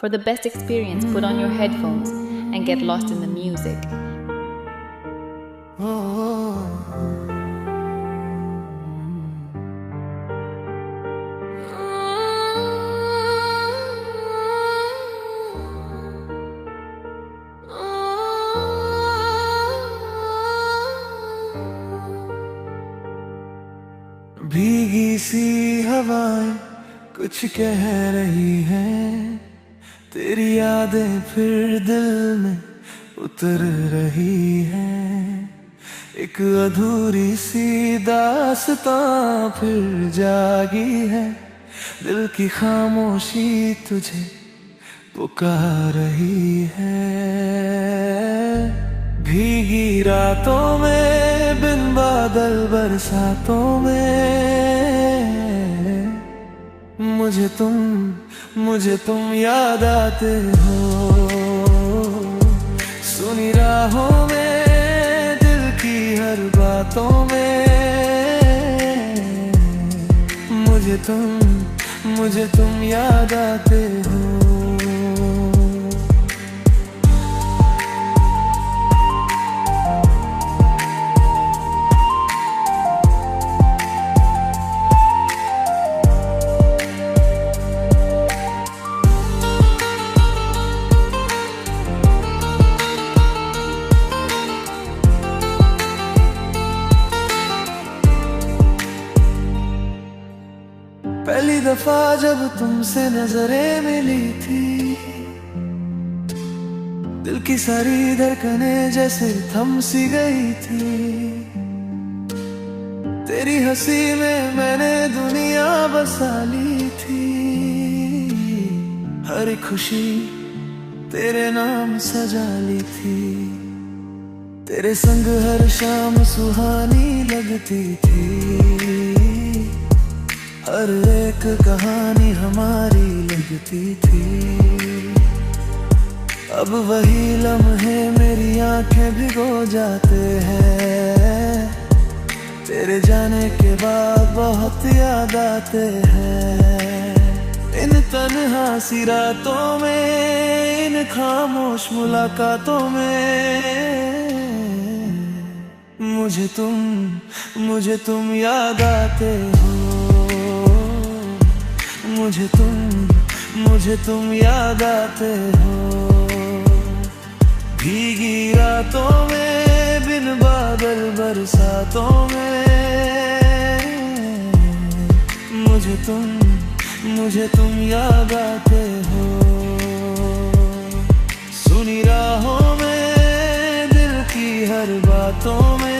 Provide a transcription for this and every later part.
For the best experience, put on your headphones and get lost in the music. भीगी सी हवाएं कुछ कह रही हैं, तेरी यादें फिर दिल में उतर रही हैं। एक अधूरी सी दास्तां फिर जागी है, दिल की खामोशी तुझे पुकार रही है। भीगी रातों में बिन बादल बरसातों में मुझे तुम याद आते हो। सुनी राहों में दिल की हर बातों में मुझे तुम याद आते हो। पहली दफा जब तुमसे नजरें मिली थी, दिल की सारी धड़कनें जैसे थम सी गई थी। तेरी हंसी में मैंने दुनिया बसा ली थी, हर खुशी तेरे नाम सजा ली थी। तेरे संग हर शाम सुहानी लगती थी, हर एक कहानी हमारी लगती थी। अब वही लम्हे मेरी आंखें भिगो जाते हैं, तेरे जाने के बाद बहुत याद आते हैं। इन तन्हा सी रातों में, इन खामोश मुलाकातों में मुझे तुम याद आते हो। मुझे तुम याद आते हो। भीगी रातों में बिन बादल बरसातों में मुझे तुम याद आते हो। सुनी राहों में दिल की हर बातों में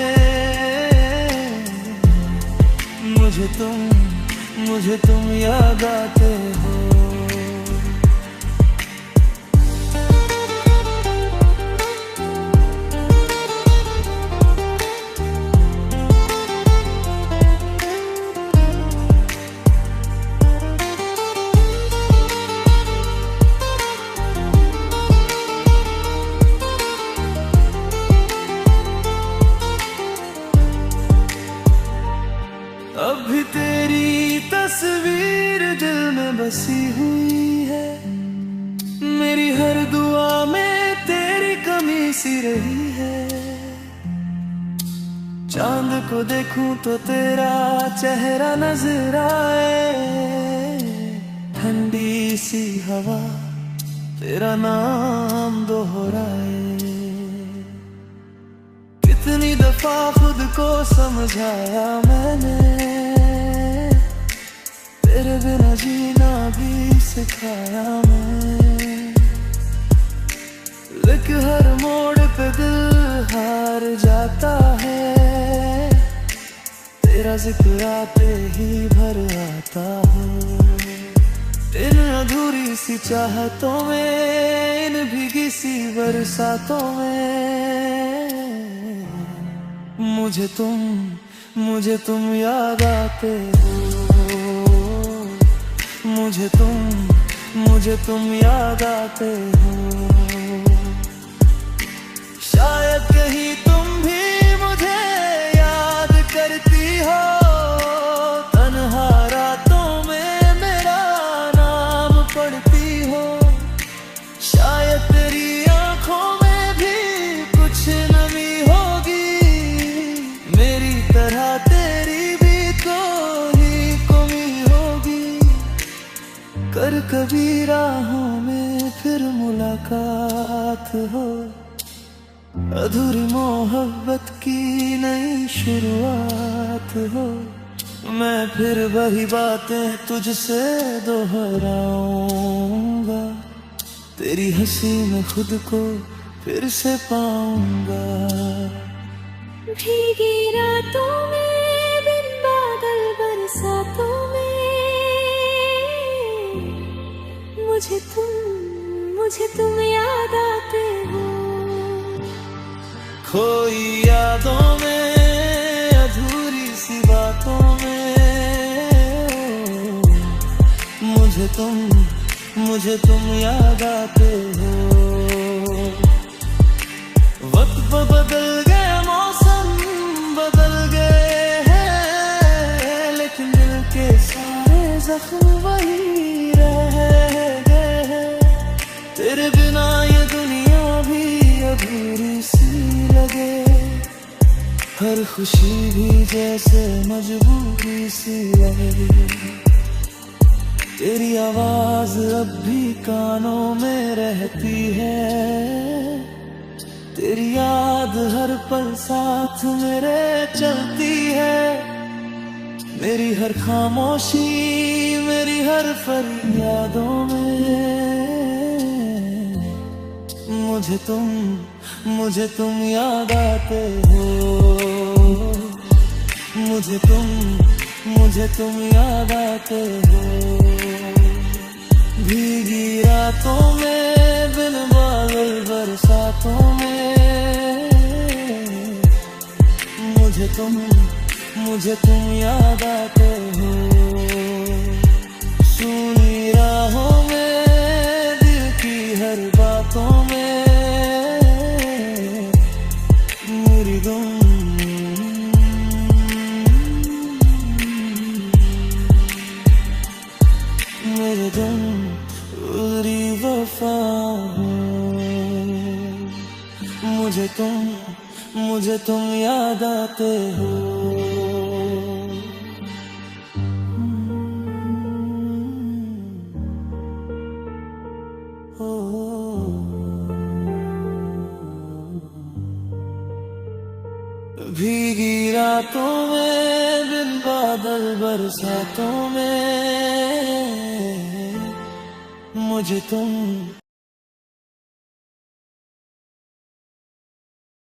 मुझे तुम याद आते हो। अब भी तेरी तस्वीर दिल में बसी हुई है, मेरी हर दुआ में तेरी कमी सी रही है। चांद को देखूं तो तेरा चेहरा नजर आए, ठंडी सी हवा तेरा नाम दोहराए। कितनी दफा खुद को समझाया मैंने, तेरे बिना जीना भी सिखाया मैं। लेकिन हर मोड़ पे दिल हार जाता है, तेरा जिक्र आते ही भर आता है। इन अधूरी सी चाहतों में, इन भीगी सी बरसातों में मुझे तुम याद आते हो। मुझे तुम याद आते हो। शायद कहीं तुम भी मुझे याद करती हो, तन्हा रातों में मेरा नाम पढ़ती हो। कभी राहों में फिर मुलाकात हो, अधूरी मोहब्बत की नई शुरुआत हो, मैं फिर वही बातें तुझसे दोहराऊंगा, तेरी हंसी में खुद को फिर से पाऊंगा। भीगी रातों में बिन बादल बरसातों में मुझे तुम याद आते हो। खोई यादों में अधूरी सी बातों में मुझे तुम याद आते हो। वक्त बदल गए, मौसम बदल गए हैं, लेकिन दिल के सारे जख्म वही रह गए हैं। तेरे बिना ये दुनिया भी अधूरी सी लगे, हर खुशी भी जैसे मजबूरी सी लगे। तेरी आवाज अब भी कानों में रहती है, तेरी याद हर पल साथ मेरे चलती है। मेरी हर खामोशी, मेरी हर फरियादों में मुझे तुम याद आते हो। मुझे तुम याद आते हो। भीगी रातों में बिन बादल बरसातों में मुझे तुम याद आते हो। सुनी राहों में दिल की हर बातों में मेरी मेरे तुम पूरी वफा हो। मुझे तुम याद आते हो। भीगी रातों में बिन बादल बरसातों में मुझे तुम